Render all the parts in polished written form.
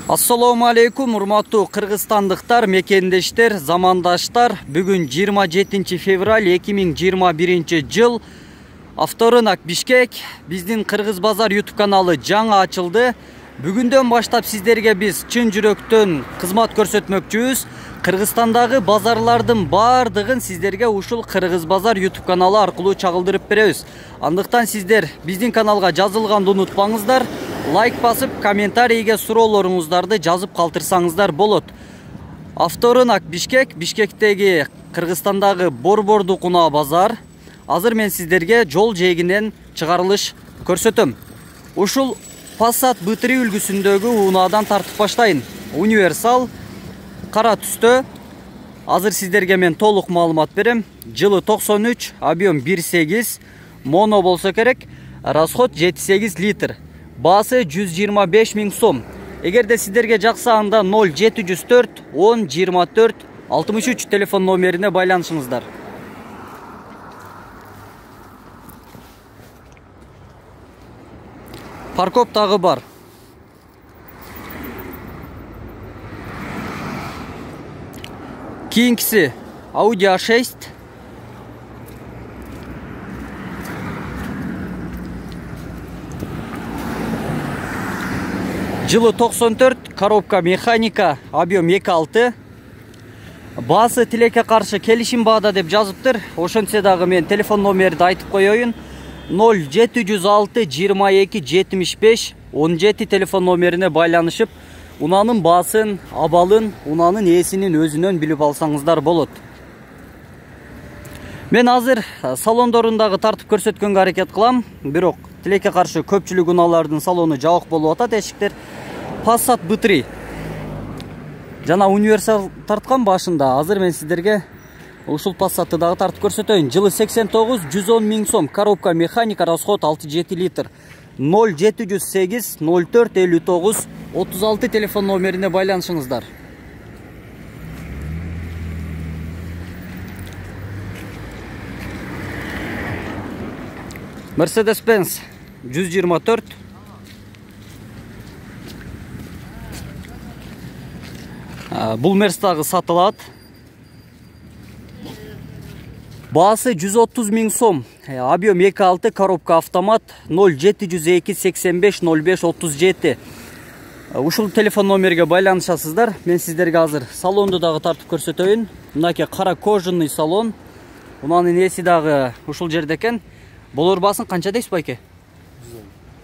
Assalamu alaikum, урматтуу кыргызстандыктар, мекендештер, замандаштар. Бүгүн 27 февраль 2021 жыл. Авторынак Бишкек, биздин Кыргыз базар YouTube каналы жаңа ачылды. Бүгүндөн баштап сиздерге биз чын жүрөктөн кызмат көрсөтмөкчүбүз. Кыргызстандагы базарлардын бардыгын сиздерге ушул Кыргыз базар YouTube каналы аркылуу чагылдырып беребиз. Андыктан сиздер биздин каналга жазылганды унутпаңыздар. Лайк басып, комментарийге суроолоруңуздарды жазып калтырсаңыздар болот. Авторынак Бишкек, Бишкектеги Кыргызстандагы Борбордук унаа базар. Азыр мен сиздерге жол жээгинен чыгарылыш көрсөтөм. Ушул Passat B3 үлгүсүндөгү унаадан тартып баштайын. Универсал, кара түстө. Азыр сиздерге мен толук маалымат берем. Жылы 93, объем 1.8, моно болсо керек, расход 7-8 литр. Баасы 125 000 сом. Эгерде сиздерге жакса, анда 0704 10 24 63 телефон номерине байланышыңыздар. Паркоп тагы бар. Кийинкиси Audi A6. Жылы 94, коробка механика, объем 2.6. Баасы тилекке каршы келишим баада деп жазыптыр. Ошентсе дагы мен телефон номерди айтып коеюн. 0706 22 75 17 телефон номерине байланышып, унаанын баасын, абалын, унаанын ээсинин өзүнөн билип алсаңыздар болот. Мен азыр салондорундагы тартып көрсөткөнгө аракет кылам, бирок тилекке каршы көпчүлүк унаалардын салону жабык болуп атат, эшиктер. Passat B3 жана универсал тарткан башында. Азыр мен сиздерге ушул Passat'ты дагы тартып көрсөтөйүн. Жылы 89, 110 000 сом, коробка механика, расход 6-7 литр. 0708 04 59 36 телефон номерине байланышыңыздар. Mercedes-Benz 124. Бул мерс дагы сатылат. Баасы 130 000 сом. Объем 2.6, коробка автомат. 0702 85 05 37. Ушул телефон номерге байланышасыздар. Мен сиздерге азыр салонду дагы тартып көрсөтөйүн. Мынакей кара кожаный салон. Унаанын ээси дагы ушул жерде экен. Болор баасын канча дейсиз байке?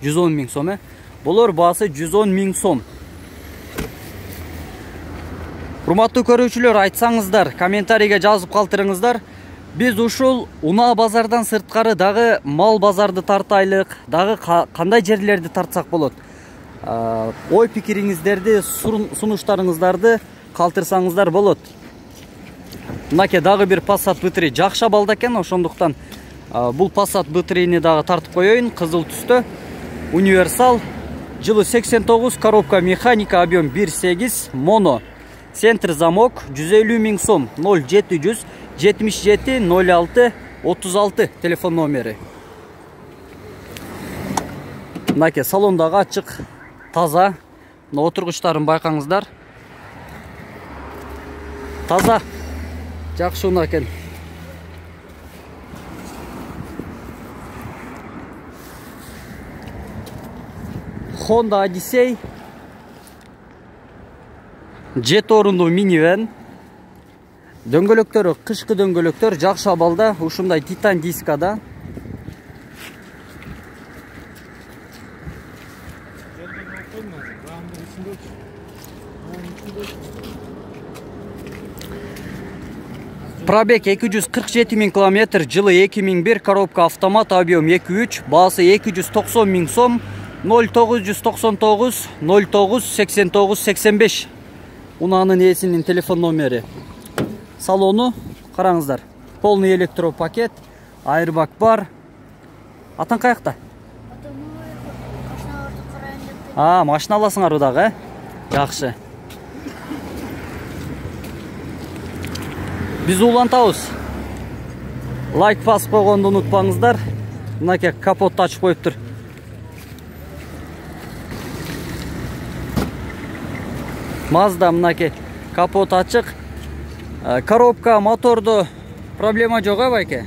110 000 сом. Болор баасы 110 000 сом. Урматтуу көрүүчүлөр, айтсаңыздар, комментарийге жазып калтырыңыздар. Биз ушул унаа базардан сырткары дагы мал базарды тартайлык, дагы кандай жерлерди тартсак болот? Ой пикириңиздерди, сунуштарыңыздарды калтырсаңыздар болот. Мынакей дагы бир Passat B3 жакшы абалда экен, ошондуктан бул Passat B3-ни дагы тартып коеюн. Кызыл түстө, универсал, жылы 89, коробка механика, объем 1.8, моно. Центр замок, 150 000 сом, 0700 77 06 36 телефон номери. Мынакей салондагы ачык, таза. Мына отургучтарын байкаңыздар. Таза. Жакшы унаа экен. Honda Odyssey. 7 орундуу минивэн. Дөңгөлөктөрү кышкы дөңгөлөктөр, жакшы абалда, ушундай титан дискада. Пробег 247 000 км, жылы 2001, коробка автомат, объем 2.3, баасы 290 000 сом, 0999 09 89 85. Унаанын ээсинин телефон номери. Салону караңыздар. Полный электропакет, айрбак бар. Атаң каякта? Машина аласыңар дагы, жакшы. Биз улантабыз. Лайк басып койгонду унутпаңыздар. Мынакей капотты ачып коюптур. Mazda мынакей капот ачык. Коробка, моторду проблема жок а байке?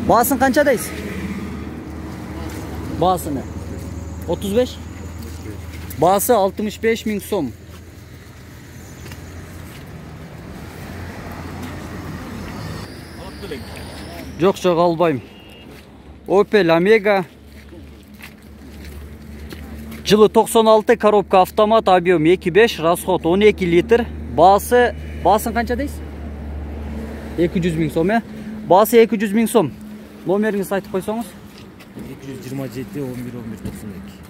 Баасын канча дейсиз? Баасыны 35? Baası 65.000 сом. Жоқ албайм. Opel Omega. Жылы 96, коробка автомат, объем 2.5, расход 12 литр. Баасын канча дейсиз? 200.000 сом, э? Baасы 200.000 сом. Номериңизди айтып койсоңуз? 227 11 11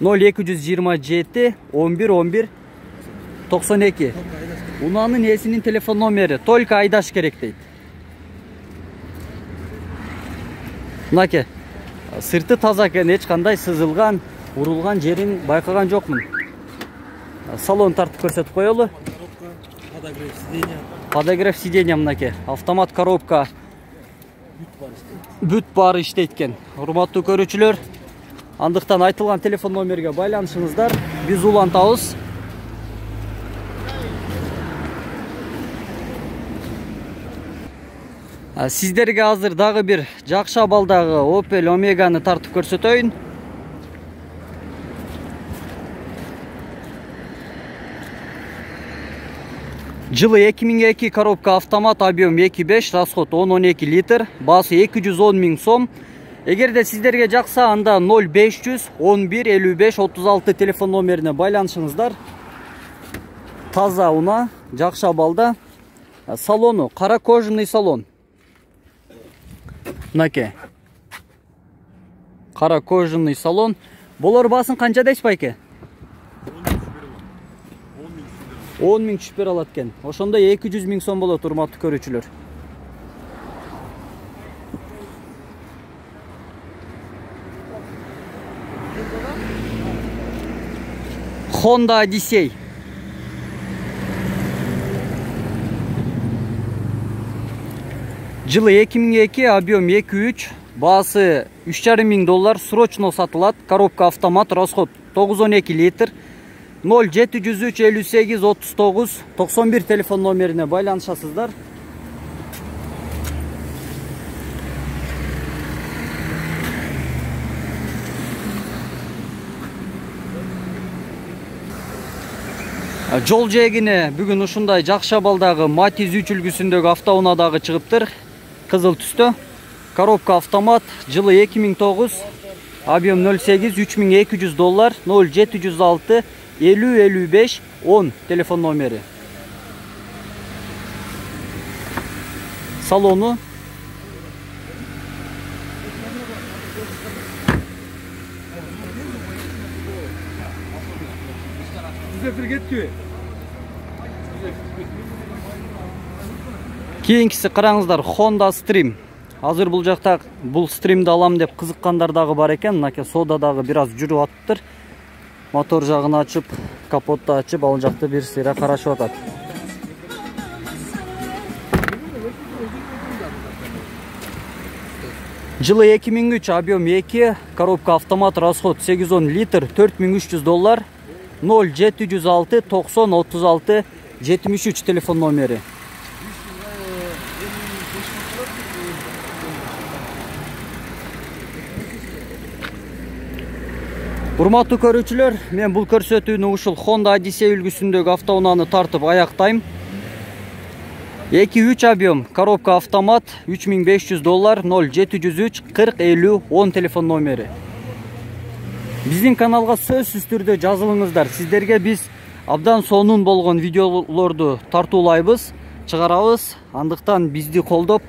92. 0227 11 11 92. Унаанын ээсинин телефон номери. Только айдаш керек дейт. Мынакей. Сырты таза экен, эч кандай сызылган, урулган жерин байкаган жокмун. Салон тартып көрсөтүп коелу. Подогрев сиденья мынакей. Автомат коробка. Бүт бары иштейт экен. Урматтуу көрүүчүлөр, андыктан айтылган телефон номерге байланышыңыздар. Биз улантабыз. Сиздерге азыр дагы бир жакшы абалдагы Opel Omega'ны тартып көрсөтөйүн. Жылы 2002 коробка автомат, объем 2.5, расход 10-12 литр, баасы 210.000 сом. Эгерде сиздерге жакса, анда 0500 11 55 36 телефон номерине байланышыңыздар. Таза уна, жакшы абалда. Салону кара кожаный салон. Мынакей. Кара кожаный салон. Болор баасын канча дейсиз байке? 10.000 түшүп бере алат экен. Ошондо 200.000 сом болот, урматтуу көрүүчүлөр. Honda Odyssey. Жылы 2002, объем 2.3, баасы $3.500, срочно сатылат. Коробка автомат, расход 9-12 литр. 0703 58 39 91 телефон номерине байланышасыздар. Жол жээгине бүгүн ушундай жакшы абалдагы Matiz 3 үлгүсүндөгү автоунаа дагы чыгыптыр. Кызыл түстө. Коробка автомат, жылы 2009, объем 08 $3200, 0706 50 55 10 телефон номери. Салону. Кийинкиси караңыздар, Honda Stream. Азыр бул жакта бул Stream'ди алам деп кызыккандар дагы бар экен. Мынакей сода дагы бир аз жүрүп атыптыр. Мотор жагын ачып, капотты ачып, ал жакты бир сыйра карашып атат. Жылы 2003, объем 2, коробка автомат, расход 8-10 литр, $4300, 0706 90 36 73 телефон номери. Урматтуу көрүүчүлөр, мен бул көрсөтүүнү ушул Honda Odyssey үлгүсүндөгү автоунааны тартып аяктайм. 2.3 объем, коробка автомат, $3500, 0703 40 50 10 телефон номери. Биздин каналга сөзсүз түрдө жазылыңыздар. Сиздерге биз абдан сонун болгон видеолорду тартуулайбыз, чыгарабыз. Андыктан бизди колдоп,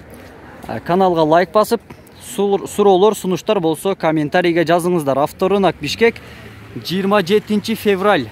каналга лайк басып, суроолор, сунуштар болсо комментарийге жазыңыздар. Авторынак Бишкек, 27 февраль.